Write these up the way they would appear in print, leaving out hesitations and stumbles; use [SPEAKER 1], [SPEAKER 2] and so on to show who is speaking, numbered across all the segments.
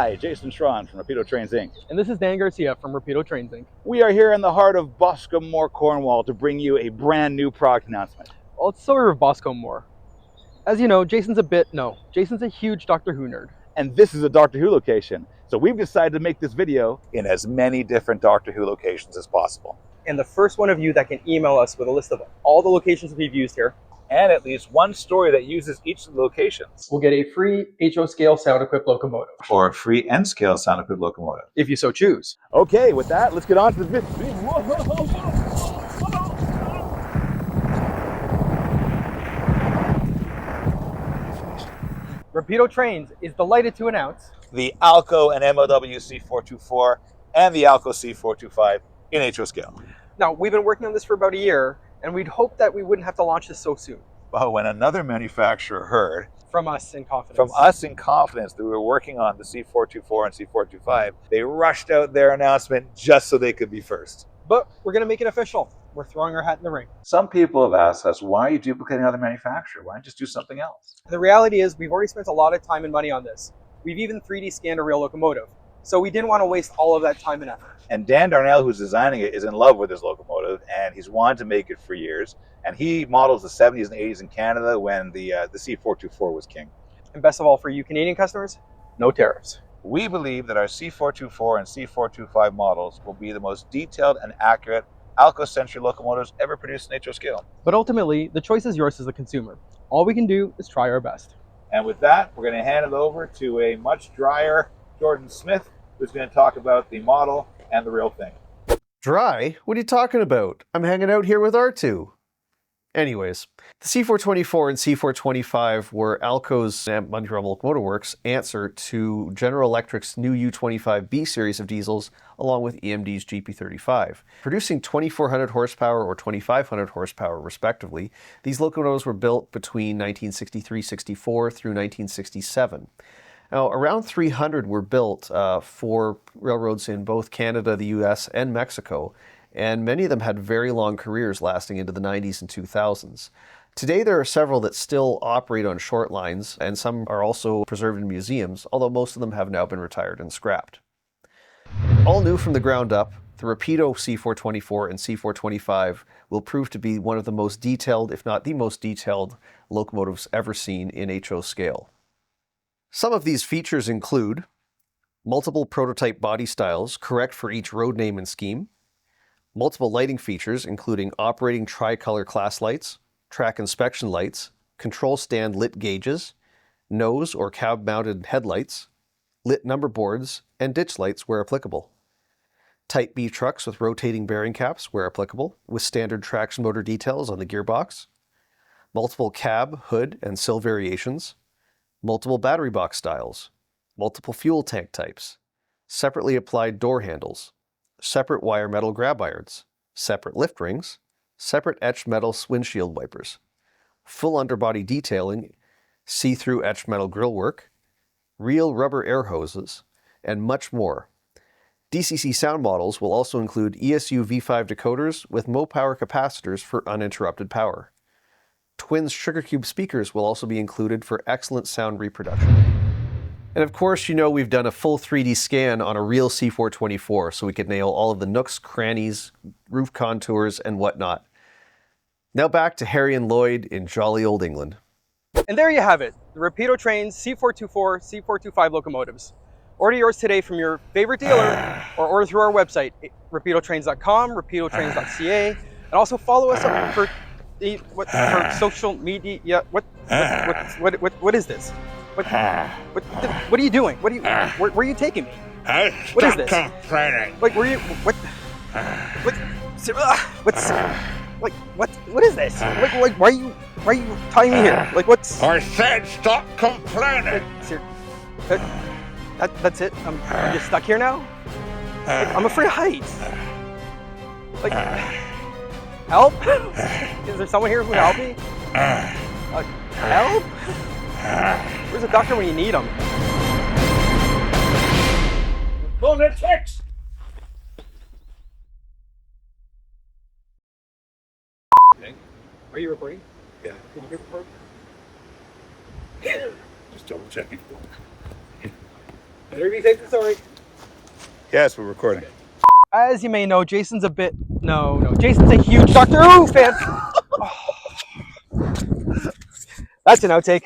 [SPEAKER 1] Hi, Jason Schron from Rapido Trains Inc.
[SPEAKER 2] And this is Dan Garcia from Rapido Trains Inc.
[SPEAKER 1] We are here in the heart of Boscombe Moor, Cornwall to bring you a brand new product announcement.
[SPEAKER 2] Well, it's sort of Boscombe Moor. As you know, Jason's a huge Doctor Who nerd.
[SPEAKER 1] And this is a Doctor Who location. So we've decided to make this video in as many different Doctor Who locations as possible.
[SPEAKER 2] And the first one of you that can email us with a list of all the locations we've used here,
[SPEAKER 1] and at least one story that uses each of the locations,
[SPEAKER 2] will get a free HO scale sound-equipped locomotive.
[SPEAKER 1] or a free N-scale sound-equipped locomotive,
[SPEAKER 2] if you so choose.
[SPEAKER 1] Okay, with that, let's get on to the video.
[SPEAKER 2] Rapido Trains is delighted to announce
[SPEAKER 1] the ALCO and MOW C424 and the ALCO C425 in HO scale.
[SPEAKER 2] Now, we've been working on this for about a year, and we'd hoped that we wouldn't have to launch this so soon.
[SPEAKER 1] But when another manufacturer heard
[SPEAKER 2] From us in confidence
[SPEAKER 1] that we were working on the C424 and C425, they rushed out their announcement just so they could be first.
[SPEAKER 2] But we're going to make it official. We're throwing our hat in the ring.
[SPEAKER 1] Some people have asked us, why are you duplicating another manufacturer? Why not just do something else?
[SPEAKER 2] The reality is we've already spent a lot of time and money on this. We've even 3D scanned a real locomotive. So we didn't want to waste all of that time and effort.
[SPEAKER 1] And Dan Darnell, who's designing it, is in love with his locomotive, and he's wanted to make it for years. And he models the 70s and 80s in Canada when the C424 was king.
[SPEAKER 2] And best of all, for you Canadian customers, no tariffs.
[SPEAKER 1] We believe that our C424 and C425 models will be the most detailed and accurate ALCO-century locomotives ever produced in HO scale.
[SPEAKER 2] But ultimately, the choice is yours as the consumer. All we can do is try our best.
[SPEAKER 1] And with that, we're going to hand it over to a much drier Jordan Smith, who's going to talk about the model and the real thing.
[SPEAKER 3] Dry? What are you talking about? I'm hanging out here with R2. Anyways, the C424 and C425 were ALCO's Montreal Locomotive Works' answer to General Electric's new U25B series of diesels, along with EMD's GP35. Producing 2,400 horsepower or 2,500 horsepower respectively, these locomotives were built between 1963-64 through 1967. Now, around 300 were built for railroads in both Canada, the US, and Mexico, and many of them had very long careers lasting into the 90s and 2000s. Today, there are several that still operate on short lines, and some are also preserved in museums, although most of them have now been retired and scrapped. All new from the ground up, the Rapido C424 and C425 will prove to be one of the most detailed, if not the most detailed, locomotives ever seen in HO scale. Some of these features include multiple prototype body styles, correct for each road name and scheme, multiple lighting features including operating tricolor class lights, track inspection lights, control stand lit gauges, nose or cab mounted headlights, lit number boards, and ditch lights where applicable. Type B trucks with rotating bearing caps where applicable, with standard traction motor details on the gearbox, multiple cab, hood, and sill variations, multiple battery box styles, multiple fuel tank types, separately applied door handles, separate wire metal grab irons, separate lift rings, separate etched metal windshield wipers, full underbody detailing, see-through etched metal grillwork, real rubber air hoses, and much more. DCC sound models will also include ESU V5 decoders with low-power capacitors for uninterrupted power. Twins Sugar Cube speakers will also be included for excellent sound reproduction. And of course, you know we've done a full 3D scan on a real C424 so we could nail all of the nooks, crannies, roof contours, and whatnot. Now back to Harry and Lloyd in jolly old England.
[SPEAKER 2] And there you have it, the Rapido Trains C424, C425 locomotives. Order yours today from your favorite dealer or order through our website, rapidotrains.com, rapidotrains.ca, and also follow us up for for social media. Yeah, what is this? What are you doing? Where are you taking me? What is this? Like, were you what is this? Like, why are you tying me here? Like, what's?
[SPEAKER 4] I said stop complaining.
[SPEAKER 2] That's it. I'm just stuck here now. Like, I'm afraid of heights. Like, help? Is there someone here who can help me? Help? Where's the doctor when you need him?
[SPEAKER 4] Lunatics!
[SPEAKER 2] Are you recording?
[SPEAKER 4] Yeah.
[SPEAKER 2] Did you record?
[SPEAKER 4] Just double checking.
[SPEAKER 2] take the story.
[SPEAKER 1] Yes, we're recording.
[SPEAKER 2] As you may know, Jason's a bit... No. Jason's a huge Doctor Who fan. That's an outtake.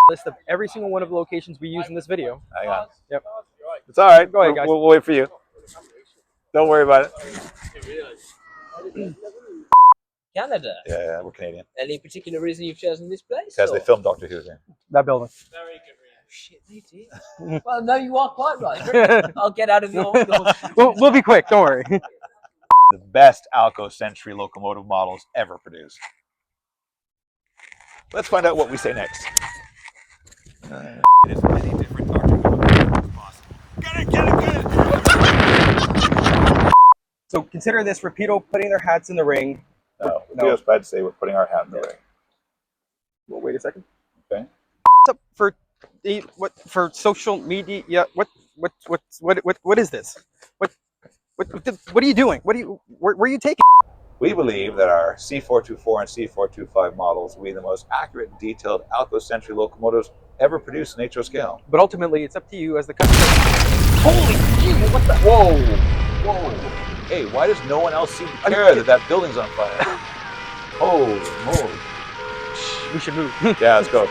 [SPEAKER 2] List of every single one of the locations we use in this video.
[SPEAKER 1] Hang on.
[SPEAKER 2] Yep.
[SPEAKER 1] It's all right.
[SPEAKER 2] Go ahead, guys.
[SPEAKER 1] We'll wait for you. Don't worry about it.
[SPEAKER 5] Canada.
[SPEAKER 1] Yeah, we're Canadian.
[SPEAKER 5] Any particular reason you've chosen this place?
[SPEAKER 1] Because they filmed Doctor Who there.
[SPEAKER 2] That building.
[SPEAKER 5] Very good. Shit, they did. Well, no, you are quite right. I'll get out of your.
[SPEAKER 2] We'll be quick. Don't worry.
[SPEAKER 1] The best ALCO Century locomotive models ever produced. Let's find out what we say next. It is many different Doctor Who locomotives possible. Get it!
[SPEAKER 2] So consider this Rapido putting their hats in the ring.
[SPEAKER 1] No, we was about to say we're putting our hat in the ring.
[SPEAKER 2] Well, wait a second.
[SPEAKER 1] Okay.
[SPEAKER 2] What's up for for social media? Yeah. What is this? What are you doing? Where are you taking?
[SPEAKER 1] We believe that our C424 and C425 models will be the most accurate and detailed ALCO Century locomotives ever produced in HO scale.
[SPEAKER 2] But ultimately, it's up to you as the customer.
[SPEAKER 1] Holy shit! What the? Whoa! Hey, why does no one else seem to care that building's on fire? Holy moly!
[SPEAKER 2] We should move.
[SPEAKER 1] Yeah, let's go.